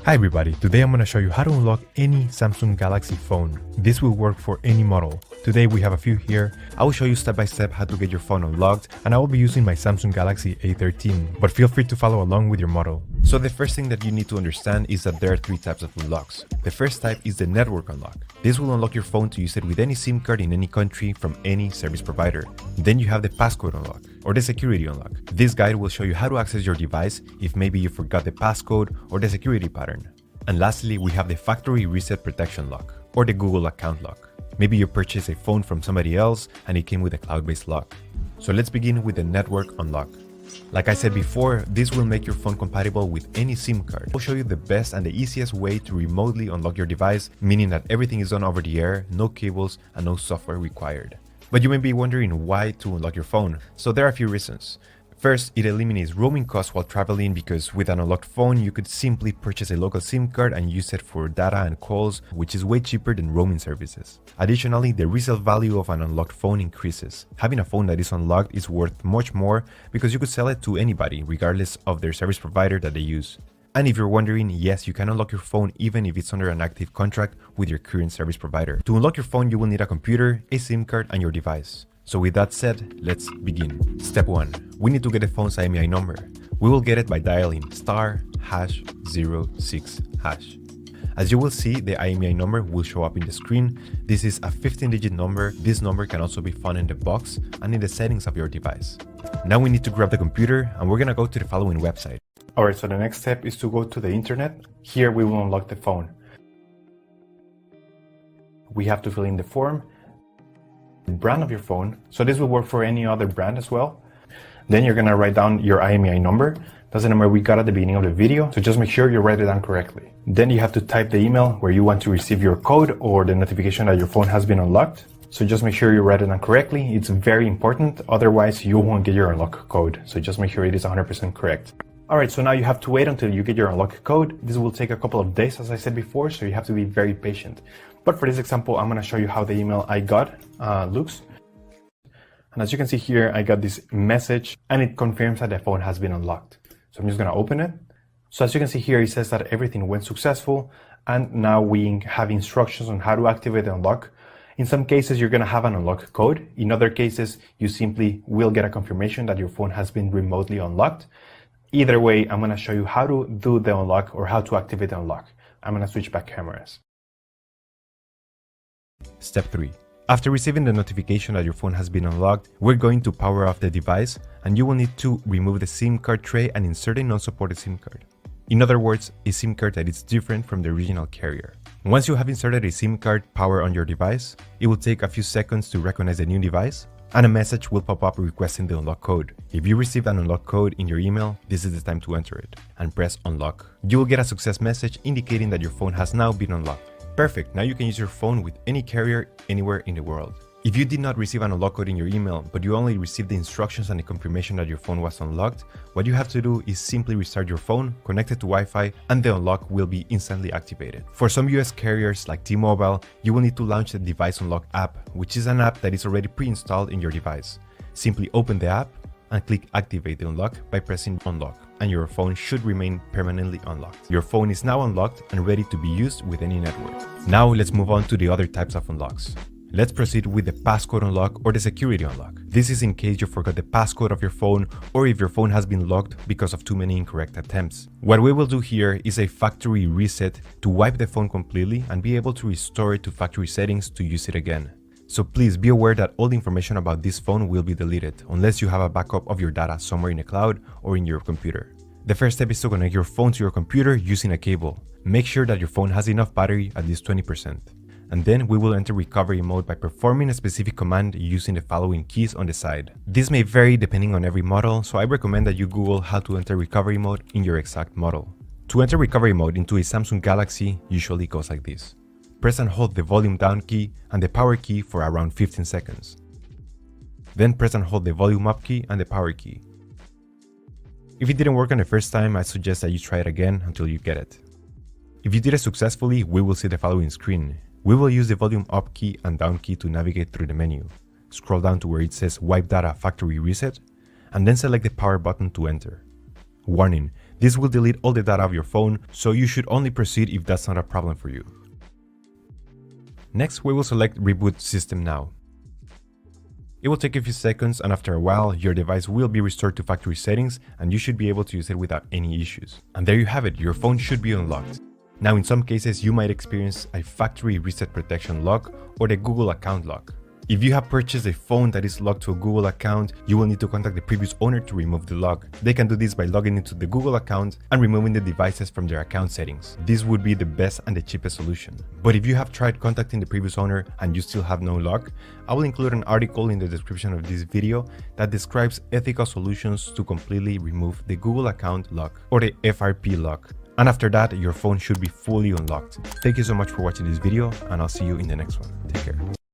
Hi everybody, today I'm going to show you how to unlock any Samsung Galaxy phone. This will work for any model. Today we have a few here. I will show you step by step how to get your phone unlocked, and I will be using my Samsung Galaxy A13, but feel free to follow along with your model. So the first thing that you need to understand is that there are three types of unlocks. The first type is the network unlock. This will unlock your phone to use it with any SIM card in any country from any service provider. Then you have the passcode unlock, or the security unlock. This guide will show you how to access your device if maybe you forgot the passcode or the security pattern. And lastly, we have the factory reset protection lock, or the Google account lock. Maybe you purchased a phone from somebody else and it came with a cloud-based lock. So let's begin with the network unlock. Like I said before, this will make your phone compatible with any SIM card. I'll show you the best and the easiest way to remotely unlock your device, meaning that everything is done over the air, no cables, and no software required. But you may be wondering why to unlock your phone. So there are a few reasons. First, it eliminates roaming costs while traveling because with an unlocked phone, you could simply purchase a local SIM card and use it for data and calls, which is way cheaper than roaming services. Additionally, the resale value of an unlocked phone increases. Having a phone that is unlocked is worth much more because you could sell it to anybody, regardless of their service provider that they use. And if you're wondering, yes, you can unlock your phone even if it's under an active contract with your current service provider. To unlock your phone, you will need a computer, a SIM card, and your device. So with that said, let's begin. Step 1. We need to get the phone's IMEI number. We will get it by dialing *#06#. As you will see, the IMEI number will show up in the screen. This is a 15-digit number. This number can also be found in the box and in the settings of your device. Now we need to grab the computer and we're gonna go to the following website. Alright, so the next step is to go to the internet. Here we will unlock the phone. We have to fill in the form, the brand of your phone. So this will work for any other brand as well. Then you're gonna write down your IMEI number. That's the number we got at the beginning of the video, so just make sure you write it down correctly. Then you have to type the email where you want to receive your code or the notification that your phone has been unlocked. So just make sure you write it down correctly. It's very important, otherwise you won't get your unlock code. So just make sure it is 100% correct. Alright, so now you have to wait until you get your unlock code. This will take a couple of days, as I said before, so you have to be very patient. But for this example, I'm gonna show you how the email I got looks. And as you can see here, I got this message and it confirms that the phone has been unlocked. So I'm just gonna open it. So as you can see here, it says that everything went successful. And now we have instructions on how to activate the unlock. In some cases, you're gonna have an unlock code. In other cases, you simply will get a confirmation that your phone has been remotely unlocked. Either way, I'm gonna show you how to do the unlock or how to activate the unlock. I'm gonna switch back cameras. Step 3. After receiving the notification that your phone has been unlocked, we're going to power off the device and you will need to remove the SIM card tray and insert a non-supported SIM card. In other words, a SIM card that is different from the original carrier. Once you have inserted a SIM card power on your device, it will take a few seconds to recognize the new device and a message will pop up requesting the unlock code. If you received an unlock code in your email, this is the time to enter it and press unlock. You will get a success message indicating that your phone has now been unlocked. Perfect, now you can use your phone with any carrier anywhere in the world. If you did not receive an unlock code in your email, but you only received the instructions and the confirmation that your phone was unlocked, what you have to do is simply restart your phone, connect it to Wi-Fi, and the unlock will be instantly activated. For some US carriers like T-Mobile, you will need to launch the Device Unlock app, which is an app that is already pre-installed in your device. Simply open the app and click Activate the Unlock by pressing Unlock, and your phone should remain permanently unlocked. Your phone is now unlocked and ready to be used with any network. Now let's move on to the other types of unlocks. Let's proceed with the passcode unlock or the security unlock. This is in case you forgot the passcode of your phone or if your phone has been locked because of too many incorrect attempts. What we will do here is a factory reset to wipe the phone completely and be able to restore it to factory settings to use it again. So please be aware that all the information about this phone will be deleted unless you have a backup of your data somewhere in the cloud or in your computer. The first step is to connect your phone to your computer using a cable. Make sure that your phone has enough battery, at least 20%. And then we will enter recovery mode by performing a specific command using the following keys on the side. This may vary depending on every model, so I recommend that you Google how to enter recovery mode in your exact model. To enter recovery mode into a Samsung Galaxy usually goes like this. Press and hold the volume down key and the power key for around 15 seconds. Then press and hold the volume up key and the power key. If it didn't work on the first time, I suggest that you try it again until you get it. If you did it successfully, we will see the following screen. We will use the volume up key and down key to navigate through the menu. Scroll down to where it says Wipe Data Factory Reset, and then select the power button to enter. Warning, This will delete all the data of your phone, so you should only proceed if that's not a problem for you. Next, we will select Reboot System Now. It will take a few seconds, and after a while, your device will be restored to factory settings and you should be able to use it without any issues. And there you have it, your phone should be unlocked. Now, in some cases, you might experience a factory reset protection lock or the Google account lock. If you have purchased a phone that is locked to a Google account, you will need to contact the previous owner to remove the lock. They can do this by logging into the Google account and removing the devices from their account settings. This would be the best and the cheapest solution. But if you have tried contacting the previous owner and you still have no lock, I will include an article in the description of this video that describes ethical solutions to completely remove the Google account lock or the FRP lock. And after that, your phone should be fully unlocked. Thank you so much for watching this video, and I'll see you in the next one. Take care.